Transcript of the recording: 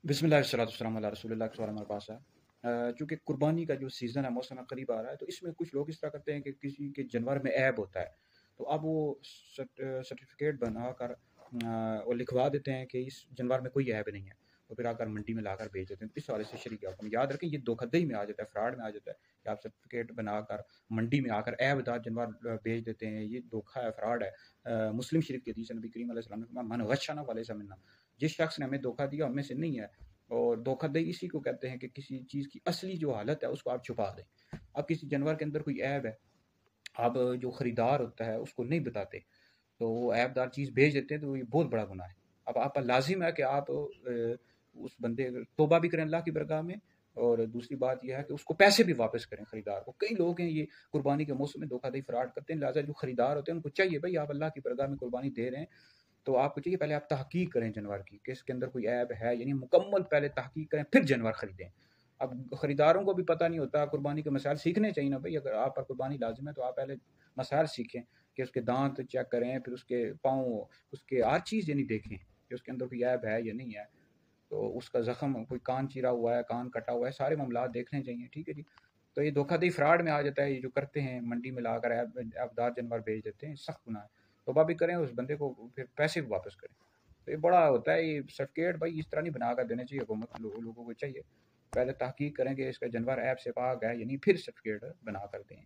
बिस्मिल्लाहिर्रहमानिर्रहीम अला रसूलिल्लाह का सवाल हमारे पास है। चूँकि कुर्बानी का जो सीज़न है मौसम करीब आ रहा है, तो इसमें कुछ लोग इस तरह करते हैं कि किसी के जानवर में ऐब होता है, तो अब वो सर्टिफिकेट बनाकर और लिखवा देते हैं कि इस जानवर में कोई ऐब नहीं है, तो फिर आकर मंडी में लाकर बेच देते हैं। तो इस हवाले से शरीक हुक्म याद रखें, ये धोखाधड़ी में आ जाता है, फ्रॉड में आ जाता है कि आप सर्टिफिकेट बनाकर मंडी में आकर ऐबदार जानवर बेच देते हैं। ये धोखा है, फ्रॉड है। मुस्लिम शरीफ की हदीस है, नबी करीम अलैहि सल्लम ने फरमाया, मन गश्शना फलैसा मिन्ना, जिस शख्स ने हमें धोखा दिया हमें से नहीं है। और धोखाधड़ी इसी को कहते हैं कि किसी चीज़ की असली जो हालत है उसको आप छुपा दें। अब किसी जानवर के अंदर कोई ऐब है, अब जो ख़रीदार होता है उसको नहीं बताते, तो वो ऐबदार चीज़ भेज देते हैं, तो ये बहुत बड़ा गुनाह है। अब आप पर लाजिम है कि आप उस बंदे तौबा भी करें अल्लाह की बरगाह में, और दूसरी बात यह है कि उसको पैसे भी वापस करें ख़रीदार को। कई लोग हैं ये कुर्बानी के मौसम में धोखाधड़ी फ्रॉड करते हैं, लिहाजा जो ख़रीदार होते हैं उनको चाहिए भाई आप अल्लाह की बरगाह में कुर्बानी दे रहे हैं, तो आपको चाहिए पहले आप तहकीक करें जानवर की कि इसके अंदर कोई ऐब है, यानी मुकम्मल पहले तहकीक करें फिर जानवर ख़रीदें। अब ख़रीदारों को भी पता नहीं होता, कुर्बानी के मसाइल सीखने चाहिए ना भाई। अगर आप पर कुर्बानी लाजिम है तो आप पहले मसाइल सीखें कि उसके दांत चेक करें, फिर उसके पाँव, उसके हर चीज़ यानी देखें कि उसके अंदर कोई ऐब है या नहीं है। तो उसका ज़ख्म, कोई कान चीरा हुआ है, कान कटा हुआ है, सारे मामलात देखने चाहिए, ठीक है जी। तो ये धोखाधड़ी फ्रॉड में आ जाता है, ये जो करते हैं मंडी में लाकर ऐबदार जानवर बेच देते हैं, सख्त गुनाह है। तौबा भी करें, उस बंदे को फिर पैसे भी वापस करें। तो ये बड़ा होता है, ये सर्टिफिकेट भाई इस तरह नहीं बना कर देने चाहिए हुकूमत, लोगों को चाहिए पहले तहकीक करें कि इसका जानवर ऐब से पाक है या नहीं, फिर सर्टिफिकेट बना कर दें।